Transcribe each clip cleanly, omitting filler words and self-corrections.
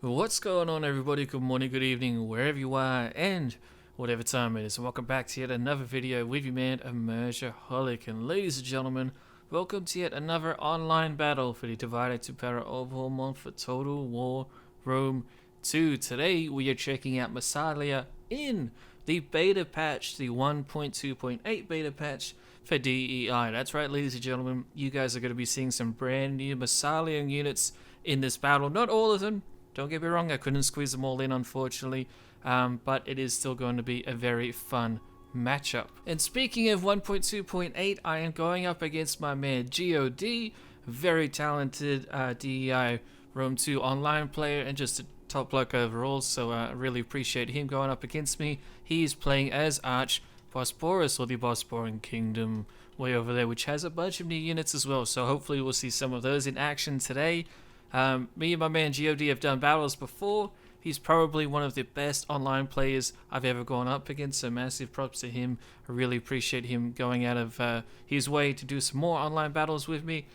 What's going on, everybody? Good morning, good evening, wherever you are, and whatever time it is. Welcome back to yet another video with you, man, Immersiaholic. And ladies and gentlemen, welcome to yet another online battle for the Divided to Para overhaul month for Total War Rome 2. Today, we are checking out Massalia in the beta patch, the 1.2.8 beta patch for DEI. That's right, ladies and gentlemen, you guys are going to be seeing some brand new Massalian units in this battle. Not all of them. Don't get me wrong, I couldn't squeeze them all in, unfortunately, but it is still going to be a very fun matchup. And speaking of 1.2.8, I am going up against my man GIO D, very talented DEI Rome 2 online player and just a top bloke overall, so I really appreciate him going up against me. He's playing as Arche Bosphorus, or the Bosporan Kingdom way over there, which has a bunch of new units as well, so hopefully we'll see some of those in action today. Me and my man GIO D have done battles before. He's probably one of the best online players I've ever gone up against, so massive props to him. I really appreciate him going out of his way to do some more online battles with me.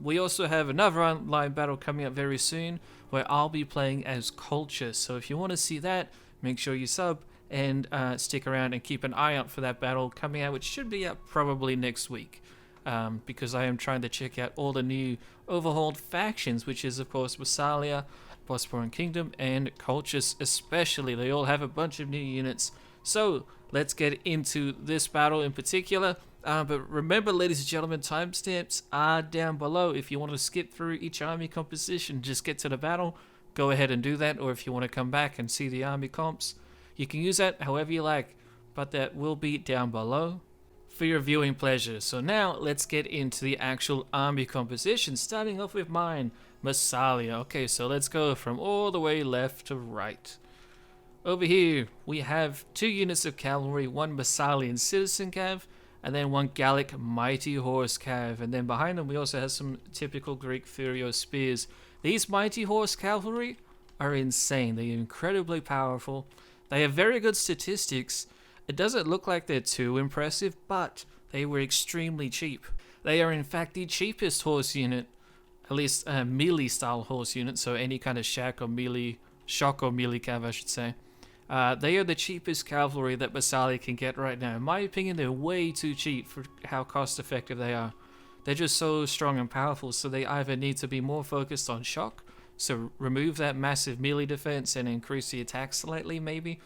We also have another online battle coming up very soon where I'll be playing as Culture, so if you want to see that, make sure you sub and stick around and keep an eye out for that battle coming out, which should be out probably next week. Because I am trying to check out all the new overhauled factions, which is of course Massalia, Bosporan Kingdom, and Cultures especially. They all have a bunch of new units. So let's get into this battle in particular. But remember, ladies and gentlemen, timestamps are down below. If you want to skip through each army composition, just get to the battle, go ahead and do that. Or if you want to come back and see the army comps, you can use that however you like, but that will be down below for your viewing pleasure. So now let's get into the actual army composition, starting off with mine, Massalia. Okay, so let's go from all the way left to right. Over here we have 2 units of cavalry, 1 Massalian citizen cav, and then 1 Gallic mighty horse cav, and then behind them we also have some typical Greek Furio spears. These mighty horse cavalry are insane. They're incredibly powerful. They have very good statistics. It doesn't look like they're too impressive, but they were extremely cheap. They are in fact the cheapest horse unit, at least melee style horse unit, so any kind of shock or melee cav I should say. They are the cheapest cavalry that Massalia can get right now. In my opinion, they're way too cheap for how cost effective they are. They're just so strong and powerful, so they either need to be more focused on shock, so remove that massive melee defense and increase the attack slightly maybe,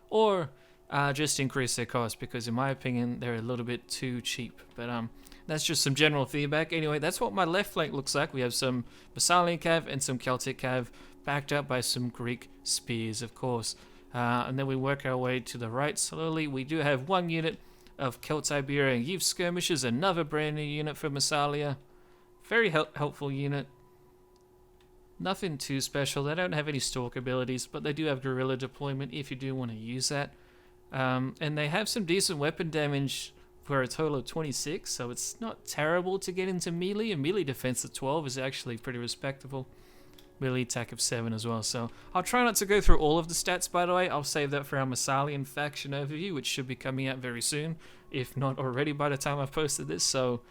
or just increase their cost, because in my opinion they're a little bit too cheap. But that's just some general feedback. Anyway, that's what my left flank looks like. We have some Massalian cav and some Celtic cav, backed up by some Greek spears, of course. And then we work our way to the right slowly. We do have 1 unit of Celtiberian youth skirmishers, another brand new unit for Massalia. Very helpful unit. Nothing too special. They don't have any stalk abilities, but they do have guerrilla deployment if you do want to use that. And they have some decent weapon damage for a total of 26, so it's not terrible to get into melee. A melee defense of 12 is actually pretty respectable. Melee attack of 7 as well, so I'll try not to go through all of the stats, by the way. I'll save that for our Massalian faction overview, which should be coming out very soon, if not already by the time I've posted this, so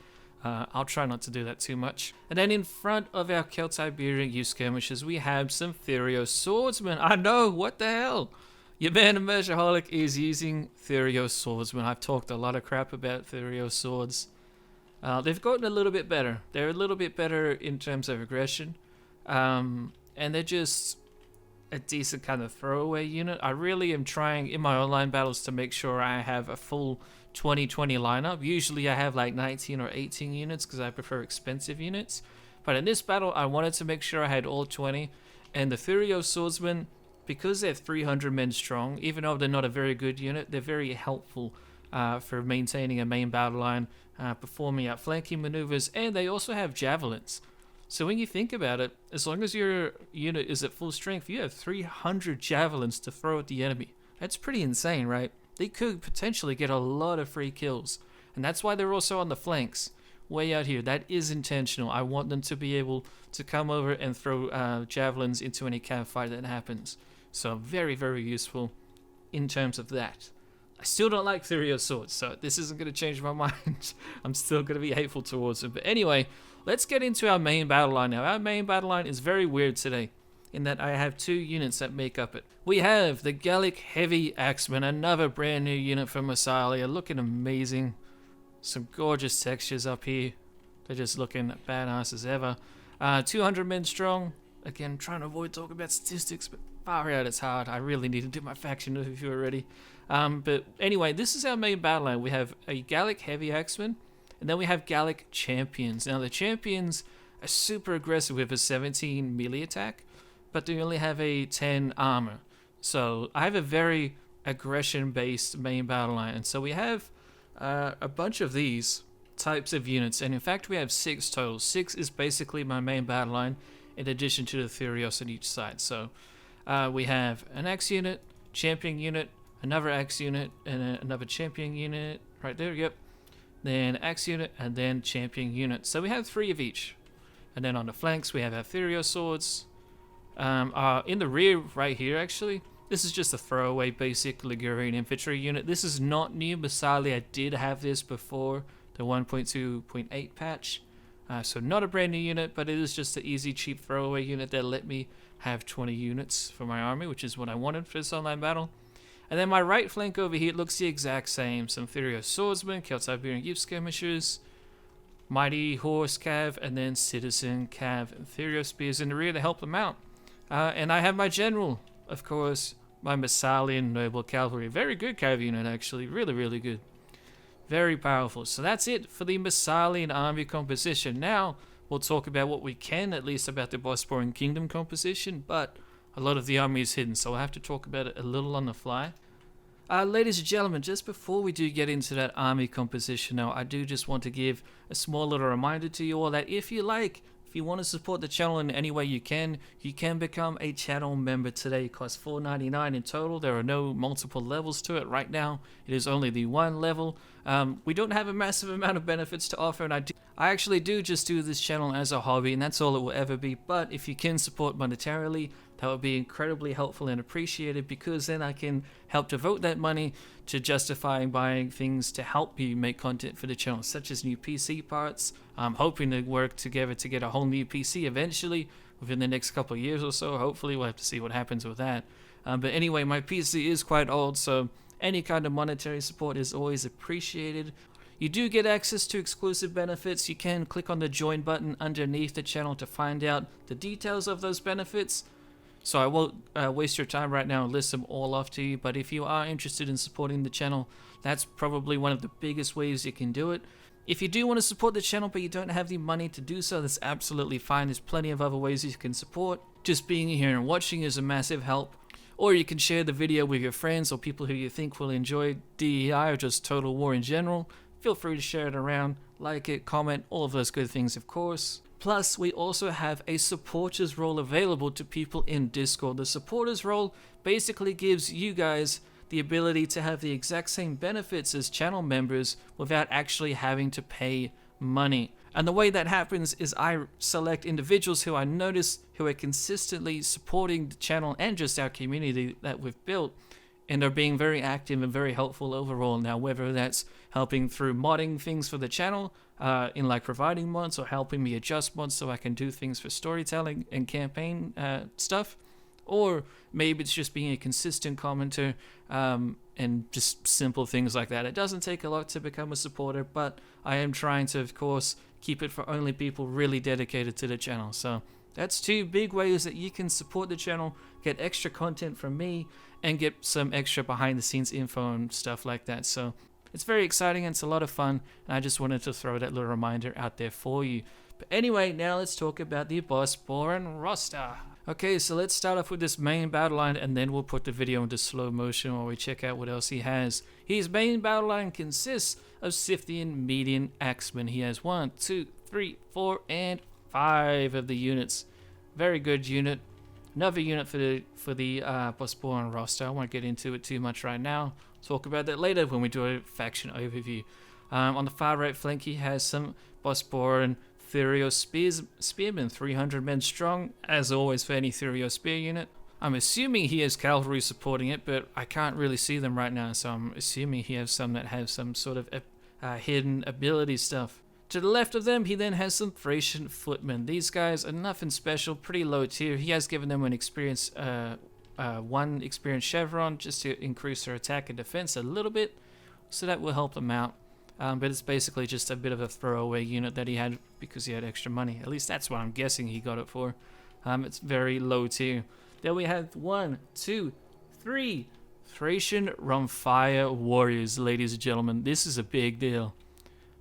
I'll try not to do that too much. And then in front of our Celtiberian youth skirmishers, we have some Furio swordsmen. I know, what the hell? Your man Immersiaholic is using Furio swordsmen. I've talked a lot of crap about Furio swords. They've gotten a little bit better. They're a little bit better in terms of aggression. And they're just a decent kind of throwaway unit. I really am trying in my online battles to make sure I have a full 20-20 lineup. Usually I have like 19 or 18 units because I prefer expensive units. But in this battle, I wanted to make sure I had all 20. And the Furio swordsmen, because they're 300 men strong, even though they're not a very good unit, they're very helpful for maintaining a main battle line, performing outflanking maneuvers, and they also have javelins. So when you think about it, as long as your unit is at full strength, you have 300 javelins to throw at the enemy. That's pretty insane, right? They could potentially get a lot of free kills, and that's why they're also on the flanks. Way out here, that is intentional. I want them to be able to come over and throw javelins into any cav fight that happens. So very, very useful in terms of that. I still don't like Furio swords, so this isn't going to change my mind. I'm still going to be hateful towards them. But anyway, let's get into our main battle line now. Our main battle line is very weird today. in that I have 2 units that make up it. We have the Gallic Heavy Axeman, another brand new unit from Massalia, looking amazing. Some gorgeous textures up here. They're just looking badass as ever. 200 men strong. Again, trying to avoid talking about statistics, but far out it's hard. I really need to do my faction review already. But anyway, this is our main battle line. We have a Gallic Heavy Axeman, and then we have Gallic Champions. Now the Champions are super aggressive with a 17 melee attack, but they only have a 10 armor. So I have a very aggression-based main battle line, and so we have a bunch of these types of units, and in fact we have 6 total. 6 is basically my main battle line, in addition to the Therios on each side. So we have an Axe unit, Champion unit, another Axe unit, and another Champion unit right there, yep. Then Axe unit, and then Champion unit. So we have 3 of each. And then on the flanks we have our Therios swords. In the rear right here actually, this is just a throwaway basic Ligurian infantry unit. This is not new. Massalia did have this before the 1.2.8 patch. So not a brand new unit, but it is just an easy, cheap throwaway unit that let me have 20 units for my army, which is what I wanted for this online battle. And then my right flank over here looks the exact same. Some Therios swordsmen, Celtiberian youth skirmishers, Mighty Horse Cav, and then Citizen Cav and Therios spears in the rear to help them out. And I have my general, of course, my Massalian Noble Cavalry. Very good Cav unit, actually. Really, really good. Very powerful. So that's it for the Massalian army composition. Now, we'll talk about what we can, at least about the Bosporan Kingdom composition, but a lot of the army is hidden, so I'll have to talk about it a little on the fly. Ladies and gentlemen, just before we do get into that army composition now, I do just want to give a small little reminder to you all that if you want to support the channel in any way you can become a channel member today. It costs $4.99 in total. There are no multiple levels to it right now. It is only the 1 level. We don't have a massive amount of benefits to offer, and I actually do just do this channel as a hobby, and that's all it will ever be. But if you can support monetarily, that would be incredibly helpful and appreciated, because then I can help devote that money to justifying buying things to help me make content for the channel, such as new PC parts. I'm hoping to work together to get a whole new PC eventually, within the next couple of years or so. Hopefully, we'll have to see what happens with that. But anyway, my PC is quite old, so any kind of monetary support is always appreciated. You do get access to exclusive benefits. You can click on the join button underneath the channel to find out the details of those benefits. So I won't waste your time right now and list them all off to you, but if you are interested in supporting the channel, that's probably one of the biggest ways you can do it. If you do want to support the channel but you don't have the money to do so, that's absolutely fine. There's plenty of other ways you can support. Just being here and watching is a massive help. Or you can share the video with your friends or people who you think will enjoy DEI or just Total War in general. Feel free to share it around, like it, comment, all of those good things, of course. Plus, we also have a supporters role available to people in Discord. The supporters role basically gives you guys the ability to have the exact same benefits as channel members without actually having to pay money. And the way that happens is I select individuals who I notice who are consistently supporting the channel and just our community that we've built, and are being very active and very helpful overall. Now, whether that's helping through modding things for the channel, in like providing mods, or helping me adjust mods so I can do things for storytelling and campaign stuff, or maybe it's just being a consistent commenter, and just simple things like that. It doesn't take a lot to become a supporter, but I am trying to, of course, keep it for only people really dedicated to the channel. So that's 2 big ways that you can support the channel, get extra content from me, and get some extra behind the scenes info and stuff like that. So it's very exciting and it's a lot of fun, and I just wanted to throw that little reminder out there for you. But anyway, now let's talk about the Bosporan roster. Okay, so let's start off with this main battle line, and then we'll put the video into slow motion while we check out what else he has. His main battle line consists of Scythian median axemen. He has 1, 2, 3, 4, and 5 of the units. Very good unit. Another unit for the Bosporan roster. I won't get into it too much right now. Talk about that later when we do a faction overview. On the far right flank, he has some Bosporan Therios spearmen, 300 men strong, as always for any Therios spear unit. I'm assuming he has cavalry supporting it, but I can't really see them right now, so I'm assuming he has some that have some sort of hidden ability stuff. To the left of them, he then has some Thracian footmen. These guys are nothing special, pretty low tier. He has given them an experience, one experience chevron just to increase their attack and defense a little bit, so that will help them out. But it's basically just a bit of a throwaway unit that he had because he had extra money. At least that's what I'm guessing he got it for. It's very low tier. Then we have 1, 2, 3 Thracian Rumfire warriors, ladies and gentlemen. This is a big deal.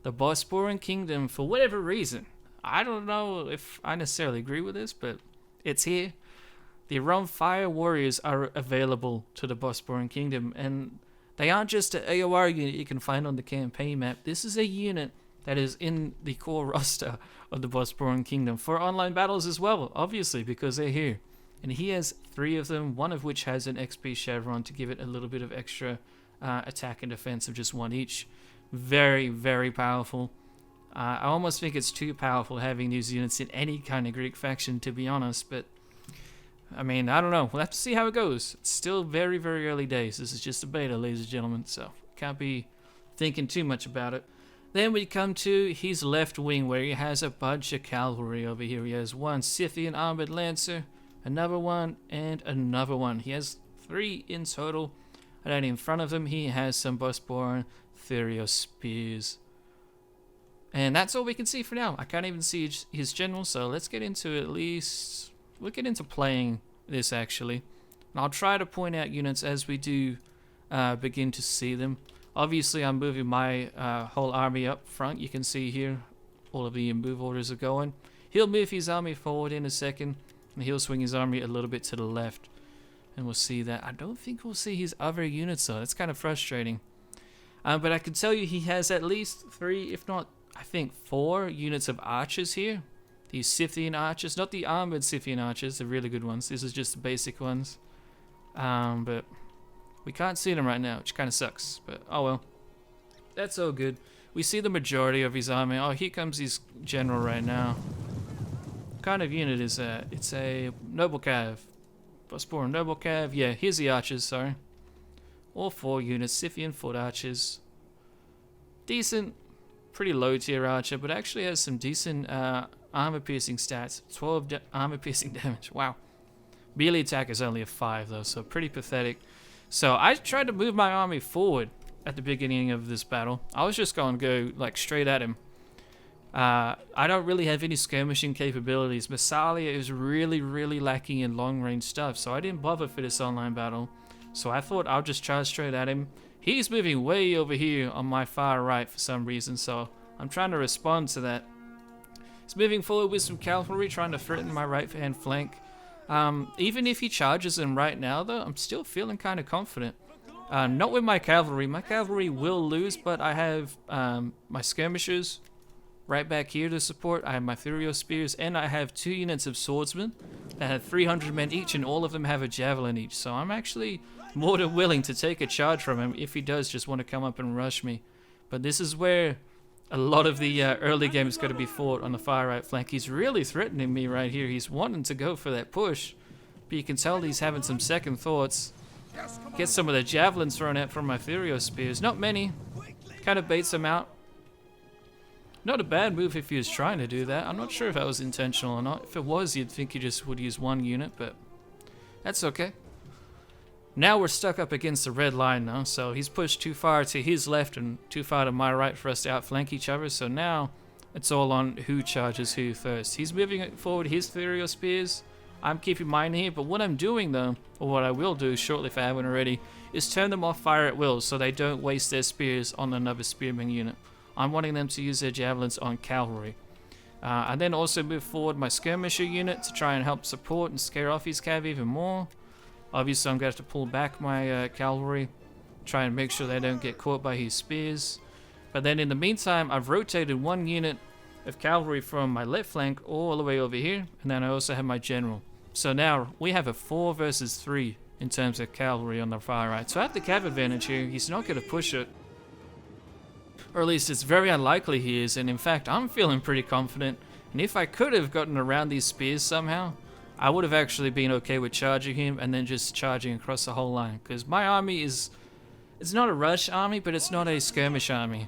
The Bosporan kingdom, for whatever reason, I don't know if I necessarily agree with this, but it's here. The Rumfire warriors are available to the Bosporan kingdom, and they aren't just an AOR unit you can find on the campaign map. This is a unit that is in the core roster of the Bosporan kingdom for online battles as well, obviously, because they're here. And he has 3 of them, one of which has an XP chevron to give it a little bit of extra attack and defense of just 1 each. Very, very powerful. I almost think it's too powerful having these units in any kind of Greek faction, to be honest, but I mean, I don't know. We'll have to see how it goes. It's still very, very early days. This is just a beta, ladies and gentlemen, so can't be thinking too much about it. Then we come to his left wing, where he has a bunch of cavalry over here. He has 1 Scythian armored lancer, another one, and another one. He has 3 in total. And then in front of him, he has some Bosporan Thurio spears. And that's all we can see for now. I can't even see his general, so let's get into at least... We'll get into playing this, actually. And I'll try to point out units as we do begin to see them. Obviously, I'm moving my whole army up front. You can see here all of the move orders are going. He'll move his army forward in a second, and he'll swing his army a little bit to the left. And we'll see that. I don't think we'll see his other units, though. That's kind of frustrating. But I can tell you he has at least 3, if not, I think 4 units of archers here. These Scythian archers, not the armored Scythian archers, the really good ones. This is just the basic ones. But we can't see them right now, which kind of sucks. But oh well, that's all good. We see the majority of his army. Oh, here comes his general right now. What kind of unit is that? It's a noble cav. Bosporan noble cav. Yeah, here's the archers, sorry. All 4 units, Scythian foot archers. Decent, pretty low tier archer, but actually has some decent armor piercing stats. 12 armor piercing damage. Wow. Melee attack is only a 5 though, so pretty pathetic. So I tried to move my army forward at the beginning of this battle. I was just going to go like straight at him. I don't really have any skirmishing capabilities. Massalia is really, really lacking in long range stuff, so I didn't bother for this online battle. So I thought I'll just charge straight at him. He's moving way over here on my far right for some reason, so I'm trying to respond to that. He's moving forward with some cavalry, trying to threaten my right hand flank. Even if he charges him right now, though, I'm still feeling kind of confident. Not with my cavalry. My cavalry will lose, but I have my skirmishers right back here to support. I have my Thurio spears, and I have 2 units of swordsmen that have 300 men each, and all of them have a javelin each. So I'm actually more than willing to take a charge from him if he does just want to come up and rush me. But this is where a lot of the early game is going to be fought on the far right flank. He's really threatening me right here. He's wanting to go for that push, but you can tell he's having some second thoughts. Get some of the javelins thrown out from my Thurio spears. Not many. Kind of baits him out. Not a bad move if he was trying to do that. I'm not sure if that was intentional or not. If it was, you'd think he just would use 1 unit, but that's okay. Now we're stuck up against the red line now, so he's pushed too far to his left and too far to my right for us to outflank each other, so now it's all on who charges who first. He's moving forward his Thurio spears. I'm keeping mine here, but what I'm doing though, or what I will do shortly if I haven't already, is turn them off fire at will so they don't waste their spears on another spearman unit. I'm wanting them to use their javelins on cavalry. And then also move forward my skirmisher unit to try and help support and scare off his cav even more. Obviously I'm going to have to pull back my cavalry, try and make sure they don't get caught by his spears. But then in the meantime, I've rotated 1 unit of cavalry from my left flank all the way over here, and then I also have my general. So now we have a 4 versus 3 in terms of cavalry on the far right. So I have the cav advantage here. He's not going to push it. Or at least it's very unlikely he is, and in fact I'm feeling pretty confident. And if I could have gotten around these spears somehow, I would have actually been okay with charging him and then just charging across the whole line. Because my army is... It's not a rush army, but it's not a skirmish army.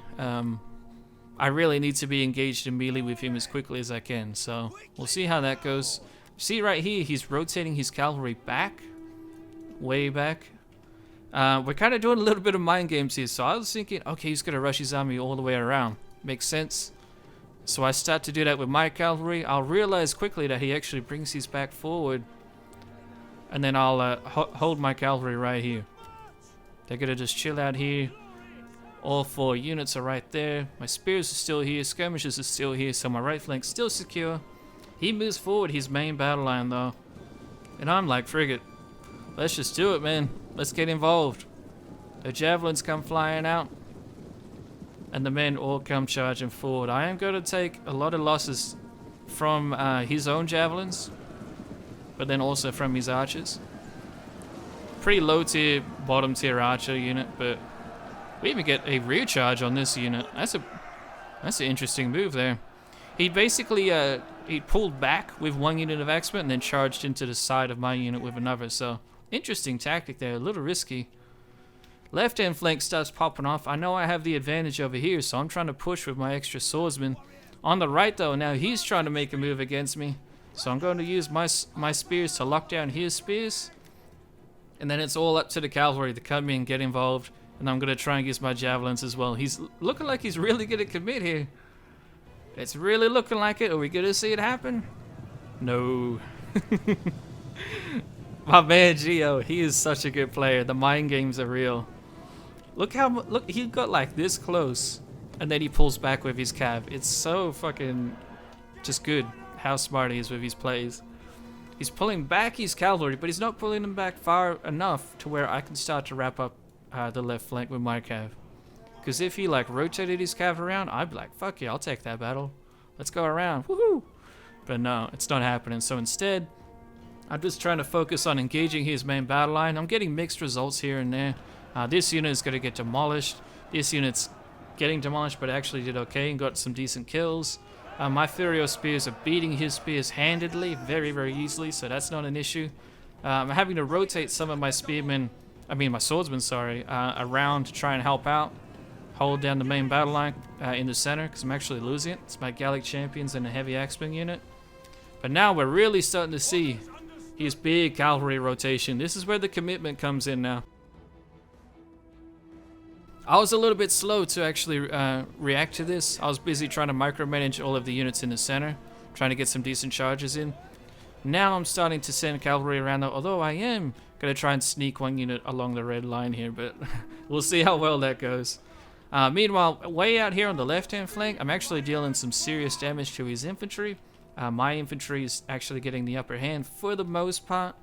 I really need to be engaged in melee with him as quickly as I can. So we'll see how that goes. See right here, he's rotating his cavalry back, way back. We're kind of doing a little bit of mind games here. So I was thinking, okay, he's going to rush his army all the way around. Makes sense. So I start to do that with my cavalry. I'll realize quickly that he actually brings his back forward. And then I'll hold my cavalry right here. They're going to just chill out here. All 4 units are right there. My spears are still here. Skirmishers are still here. So my right flank's still secure. He moves forward his main battle line though. And I'm like, frigate, let's just do it, man. Let's get involved. The javelins come flying out. And the men all come charging forward. I am going to take a lot of losses from his own javelins. But then also from his archers. Pretty low tier, bottom tier archer unit. But we even get a rear charge on this unit. That's an interesting move there. He basically he pulled back with 1 unit of X-Men and then charged into the side of my unit with another. So interesting tactic there, a little risky. Left hand flank starts popping off. I know I have the advantage over here, so I'm trying to push with my extra swordsman. On the right though, now he's trying to make a move against me. So I'm going to use my spears to lock down his spears. And then it's all up to the cavalry to come in, get involved. And I'm going to try and use my javelins as well. He's looking like he's really going to commit here. It's really looking like it. Are we going to see it happen? No. My man GIO, he is such a good player. The mind games are real. Look he got like this close. And then he pulls back with his cav. It's so fucking just good how smart he is with his plays. He's pulling back his cavalry, but he's not pulling them back far enough to where I can start to wrap up the left flank with my cav. Because if he like rotated his cav around, I'd be like, fuck yeah, I'll take that battle. Let's go around. Woohoo! But no, it's not happening. So instead, I'm just trying to focus on engaging his main battle line. I'm getting mixed results here and there. This unit is going to get demolished. This unit's getting demolished, but actually did okay and got some decent kills. My Furio spears are beating his spears handedly, very, very easily, so that's not an issue. I'm having to rotate some of my spearmen, my swordsmen, sorry, around to try and help out. Hold down the main battle line in the center, because I'm actually losing it. It's my Gallic champions and a heavy axeman unit. But now we're really starting to see his big cavalry rotation. This is where the commitment comes in now. I was a little bit slow to actually react to this. I was busy trying to micromanage all of the units in the center, trying to get some decent charges in. Now I'm starting to send cavalry around though, although I am going to try and sneak 1 unit along the red line here, but we'll see how well that goes. Meanwhile, way out here on the left-hand flank, I'm actually dealing some serious damage to his infantry. My infantry is actually getting the upper hand for the most part.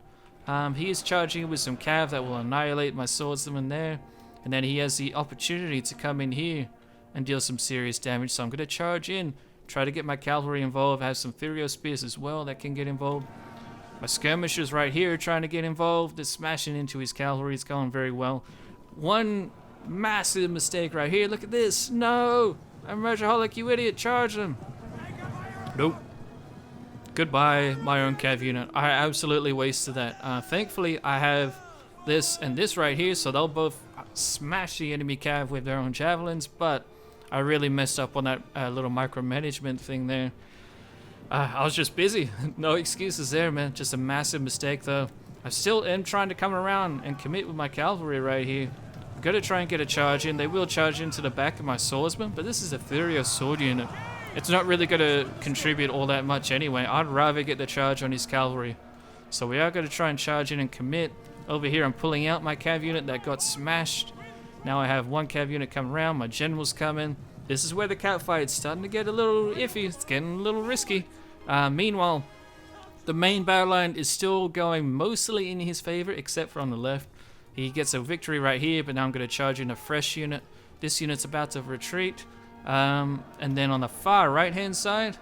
He is charging with some cav that will annihilate my swordsman there. And then he has the opportunity to come in here and deal some serious damage. So I'm going to charge in, try to get my cavalry involved. I have some Furio spears as well that can get involved. My skirmishers right here trying to get involved. They're smashing into his cavalry. It's going very well. One massive mistake right here. Look at this. No! I'm Mergerholic, you idiot. Charge them. Nope. Goodbye, my own cav unit. I absolutely wasted that. Thankfully, I have this and this right here, so they'll both smash the enemy cav with their own javelins, but I really messed up on that little micromanagement thing there. I was just busy. No excuses there, man. Just a massive mistake, though. I still am trying to come around and commit with my cavalry right here. I'm going to try and get a charge in. They will charge into the back of my swordsman, but this is a Furio sword unit. It's not really going to contribute all that much anyway. I'd rather get the charge on his cavalry. So we are going to try and charge in and commit. Over here, I'm pulling out my cav unit that got smashed. Now I have 1 cav unit coming around. My general's coming. This is where the catfight's starting to get a little iffy. It's getting a little risky. Meanwhile, the main battle line is still going mostly in his favor, except for on the left. He gets a victory right here, but now I'm going to charge in a fresh unit. This unit's about to retreat. And then on the far right-hand side,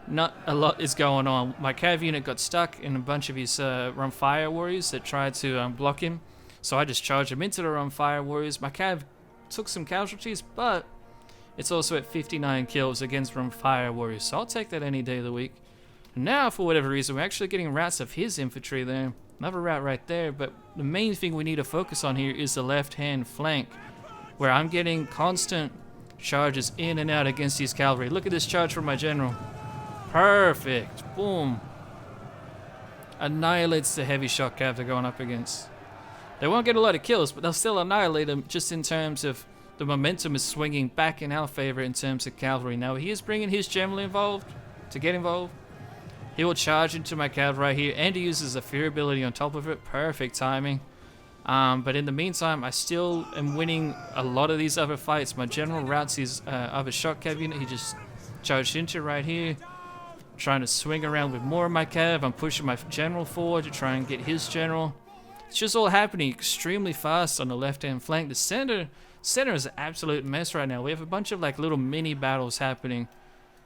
not a lot is going on. My cav unit got stuck in a bunch of his run fire warriors that tried to block him. So I just charged him into the run fire warriors. My cav took some casualties, but it's also at 59 kills against run fire warriors. So I'll take that any day of the week. Now, for whatever reason, we're actually getting routes of his infantry there. Another route right there, but the main thing we need to focus on here is the left-hand flank, where I'm getting constant charges in and out against his cavalry. Look at this charge from my general. Perfect. Boom. Annihilates the heavy shot cav they're going up against. They won't get a lot of kills, but they'll still annihilate them just in terms of the momentum is swinging back in our favor in terms of cavalry. Now he is bringing his general involved to get involved. He will charge into my cav right here, and he uses the fear ability on top of it. Perfect timing. But in the meantime, I still am winning a lot of these other fights. My general routes his other shot cav unit. He just charged into right here. Trying to swing around with more of my cav. I'm pushing my general forward to try and get his general. It's just all happening extremely fast on the left-hand flank. The center is an absolute mess right now. We have a bunch of like little mini battles happening.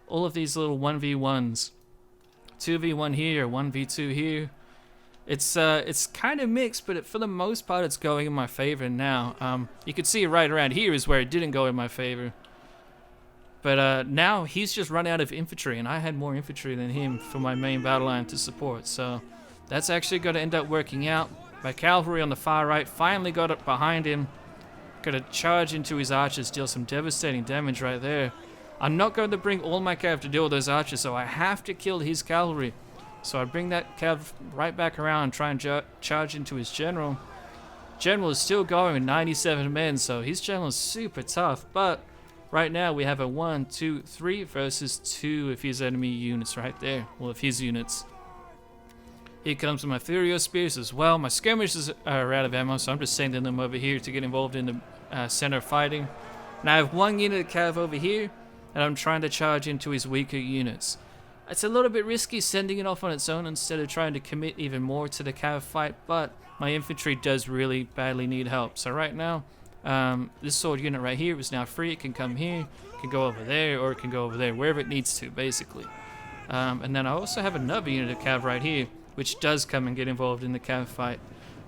All of these little 1v1s. 2v1 here, 1v2 here. It's kind of mixed, but for the most part, it's going in my favor now. You can see right around here is where it didn't go in my favor. But now he's just run out of infantry, and I had more infantry than him for my main battle line to support. So that's actually going to end up working out. My cavalry on the far right finally got up behind him. Got to charge into his archers, deal some devastating damage right there. I'm not going to bring all my cav to deal with those archers, so I have to kill his cavalry. So I bring that cav right back around and try and charge into his general. General is still going with 97 men, so his general is super tough. But right now we have a 1, 2, 3 versus 2 of his enemy units right there. Well, of his units. Here comes my Furio Spears as well. My skirmishers are out of ammo, so I'm just sending them over here to get involved in the center fighting. And I have one unit of cav over here, and I'm trying to charge into his weaker units. It's a little bit risky sending it off on its own instead of trying to commit even more to the cav fight, but my infantry does really badly need help. So right now, this sword unit right here is now free. It can come here, it can go over there, or it can go over there, wherever it needs to, basically. And then I also have another unit of cav right here, which does come and get involved in the cav fight.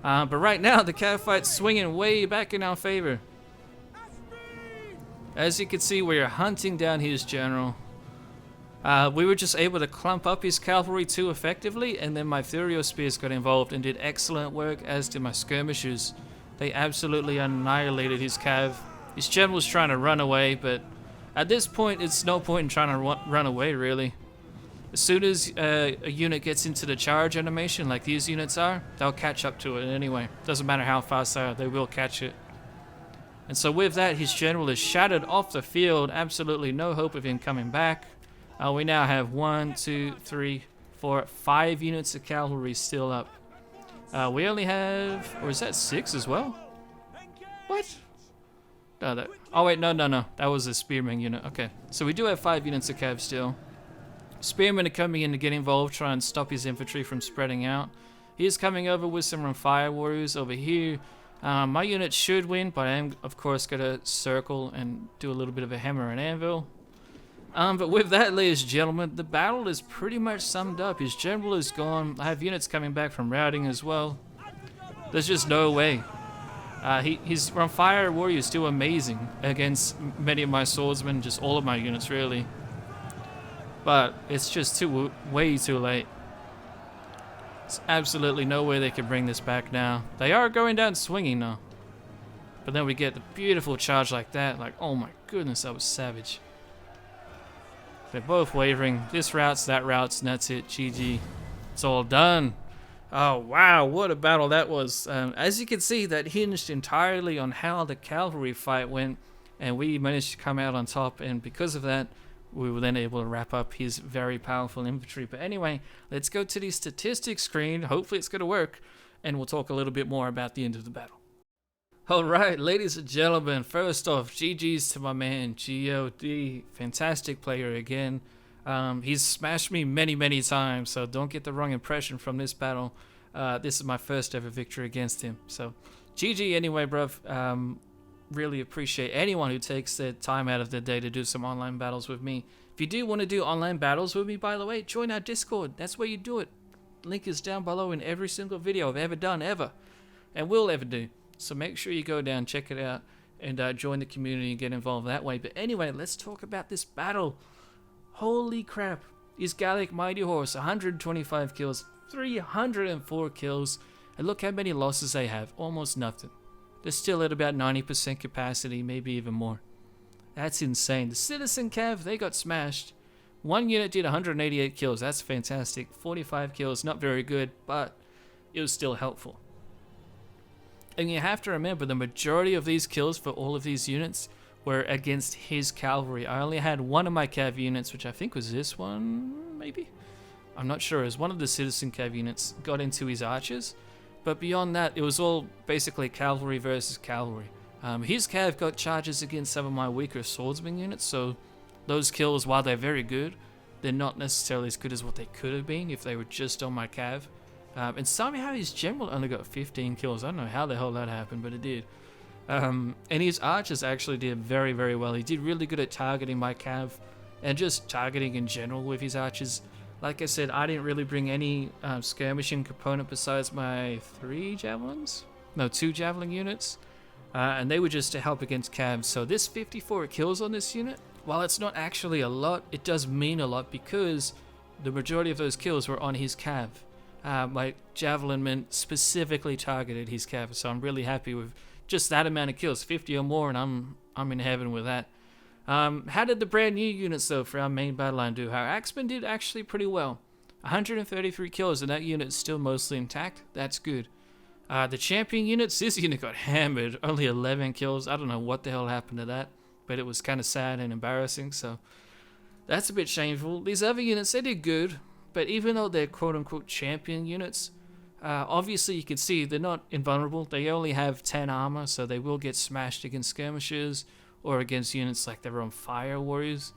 But right now, the cav fight's swinging way back in our favor. As you can see, we are hunting down his general. We were just able to clump up his cavalry too effectively, and then my Furio Spears got involved and did excellent work, as did my skirmishers. They absolutely annihilated his cav. His general was trying to run away, but at this point, it's no point in trying to run away, really. As soon as a unit gets into the charge animation, like these units are, they'll catch up to it anyway. Doesn't matter how fast they are, they will catch it. And so with that, his general is shattered off the field. Absolutely no hope of him coming back. We now have 1, 2, 3, 4, 5 units of cavalry still up. We only have, or is that 6 as well? What? No, oh wait, no. That was a spearman unit. Okay, so we do have 5 units of cav still. Spearmen are coming in to get involved, try and stop his infantry from spreading out. He is coming over with some fire warriors over here. My unit should win, but I am, of course, going to circle and do a little bit of a hammer and anvil. But with that, ladies and gentlemen, the battle is pretty much summed up. His general is gone. I have units coming back from routing as well. There's just no way. His fire warriors do amazing against many of my swordsmen, just all of my units, really. But it's just way too late. There's absolutely no way they can bring this back now. They are going down swinging now. But then we get the beautiful charge like that. Like, oh my goodness, that was savage. They're both wavering. This route's, that route's, and that's it. GG. It's all done. Oh, wow. What a battle that was. As you can see, that hinged entirely on how the cavalry fight went. And we managed to come out on top. And because of that, we were then able to wrap up his very powerful infantry. But anyway, let's go to the statistics screen. Hopefully it's going to work. And we'll talk a little bit more about the end of the battle. Alright, ladies and gentlemen, first off, GG's to my man, GIO D. Fantastic player again. He's smashed me many times, so don't get the wrong impression from this battle. This is my first ever victory against him. So, GG anyway, bruv. Really appreciate anyone who takes their time out of their day to do some online battles with me. If you do want to do online battles with me, by the way, join our Discord. That's where you do it. Link is down below in every single video I've ever done, ever. And will ever do. So make sure you go down, check it out, and join the community and get involved that way. But anyway, let's talk about this battle. Holy crap. His Gallic Mighty Horse, 125 kills, 304 kills. And look how many losses they have. Almost nothing. They're still at about 90% capacity, maybe even more. That's insane. The Citizen Cav, they got smashed. One unit did 188 kills. That's fantastic. 45 kills, not very good, but it was still helpful. And you have to remember, the majority of these kills for all of these units were against his cavalry. I only had one of my cav units, which I think was this one, maybe? I'm not sure. It was one of the Citizen Cav units got into his archers. But beyond that, it was all basically cavalry versus cavalry. His cav got charges against some of my weaker swordsman units, so those kills, while they're very good, they're not necessarily as good as what they could have been if they were just on my cav. And somehow his general only got 15 kills. I don't know how the hell that happened, but it did. And his archers actually did very, very well. He did really good at targeting my cav and just targeting in general with his archers. Like I said, I didn't really bring any skirmishing component besides my 2 javelin units. And they were just to help against cavs. So this 54 kills on this unit, while it's not actually a lot, it does mean a lot because the majority of those kills were on his cav. My javelin men specifically targeted his cav, so I'm really happy with just that amount of kills, 50 or more, and I'm in heaven with that. How did the brand new units though for our main battle line do? Our Axemen did actually pretty well. 133 kills, and that unit is still mostly intact. That's good. The champion units, this unit got hammered, only 11 kills. I don't know what the hell happened to that, but it was kind of sad and embarrassing, so that's a bit shameful. These other units, they did good, but even though they're quote-unquote champion units, obviously you can see they're not invulnerable. They only have 10 armor, so they will get smashed against skirmishers or against units like their own fire warriors.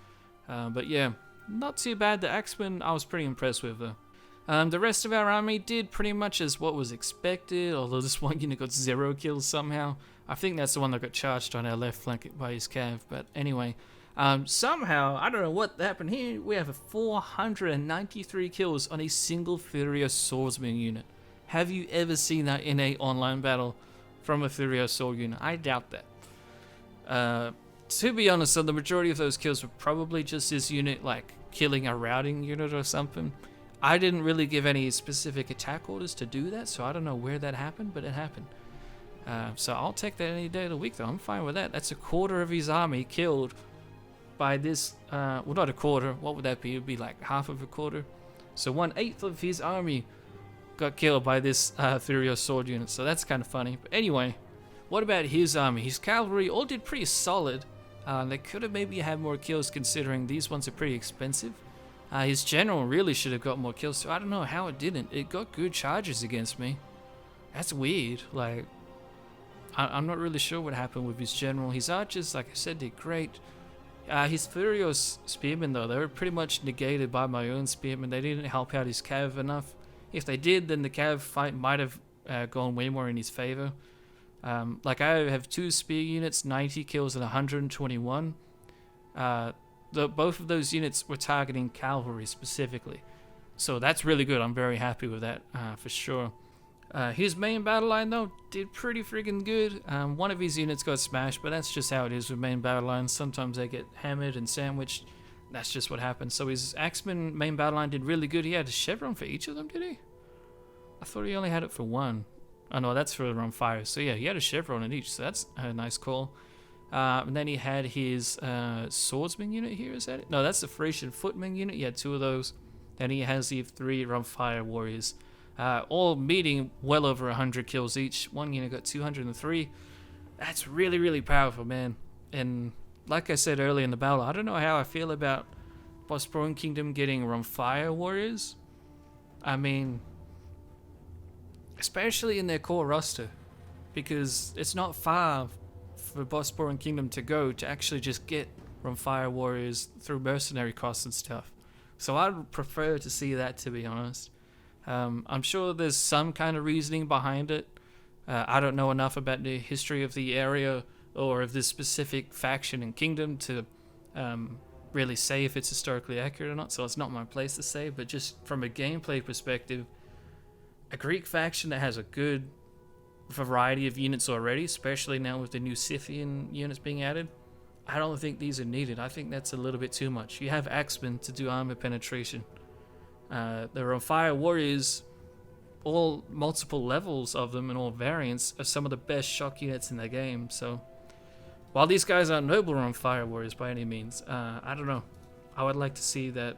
But yeah, not too bad. The Axemen I was pretty impressed with though. The rest of our army did pretty much as what was expected, although this one unit got 0 kills somehow. I think that's the one that got charged on our left flank by his cav, but anyway. Somehow, I don't know what happened here, we have 493 kills on a single Furious Swordsman unit. Have you ever seen that in a online battle from a Furious Sword unit? I doubt that. To be honest, though, the majority of those kills were probably just this unit, like, killing a routing unit or something. I didn't really give any specific attack orders to do that, so I don't know where that happened, but it happened. So I'll take that any day of the week, though. I'm fine with that. That's a quarter of his army killed by this, well, not a quarter. What would that be? It would be like half of a quarter. So 1/8 of his army got killed by this Furious Sword unit, so that's kind of funny. But anyway, what about his army? His cavalry all did pretty solid. They could have maybe had more kills considering these ones are pretty expensive. His general really should have got more kills, so I don't know how it didn't. It got good charges against me. That's weird. Like, I'm not really sure what happened with his general. His archers, like I said, did great. His Furious spearmen, though, they were pretty much negated by my own spearmen. They didn't help out his cav enough. If they did, then the cav fight might have gone way more in his favor. Like, I have 2 spear units, 90 kills and 121. Both of those units were targeting cavalry specifically. So that's really good. I'm very happy with that, for sure. His main battle line, though, did pretty freaking good. One of his units got smashed, but that's just how it is with main battle lines. Sometimes they get hammered and sandwiched. That's just what happens. So his Axeman main battle line did really good. He had a chevron for each of them, did he? I thought he only had it for one. Oh no, that's for on fire. So yeah, he had a chevron in each, so that's a nice call. And then he had his swordsman unit here, is that it? No, that's the Thracian footman unit. He had 2 of those. Then he has the 3 on fire warriors. All meeting well over 100 kills each. One unit got 203. That's really, really powerful, man. And like I said earlier in the battle, I don't know how I feel about Bosporan Kingdom getting on fire warriors. I mean, especially in their core roster, because it's not far for Bosporan Kingdom to go to actually just get from fire warriors through mercenary costs and stuff. So I'd prefer to see that, to be honest. I'm sure there's some kind of reasoning behind it. I don't know enough about the history of the area or of this specific faction and kingdom to really say if it's historically accurate or not, so it's not my place to say, but just from a gameplay perspective, a Greek faction that has a good variety of units already, especially now with the new Scythian units being added, I don't think these are needed. I think that's a little bit too much. You have Axemen to do armor penetration. There are fire warriors, all multiple levels of them and all variants, are some of the best shock units in the game. So while these guys aren't noble or on fire warriors by any means, I don't know. I would like to see that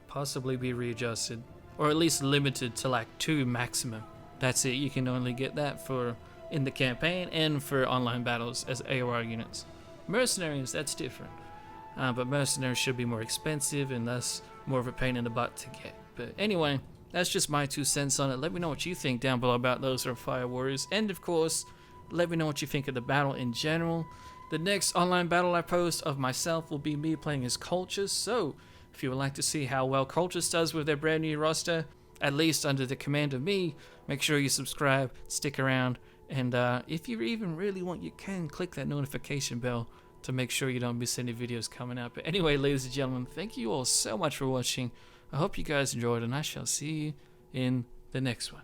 possibly be readjusted, or at least limited to like 2 maximum. That's it. You can only get that for in the campaign and for online battles as AOR units. Mercenaries, that's different. But mercenaries should be more expensive and thus more of a pain in the butt to get. But anyway, that's just my 2 cents on it. Let me know what you think down below about those or fire warriors, and of course, let me know what you think of the battle in general. The next online battle I post of myself will be me playing as Cultures, so if you would like to see how well Cultures does with their brand new roster, at least under the command of me, make sure you subscribe, stick around, and if you even really want, you can click that notification bell to make sure you don't miss any videos coming up. But anyway, ladies and gentlemen, thank you all so much for watching. I hope you guys enjoyed, and I shall see you in the next one.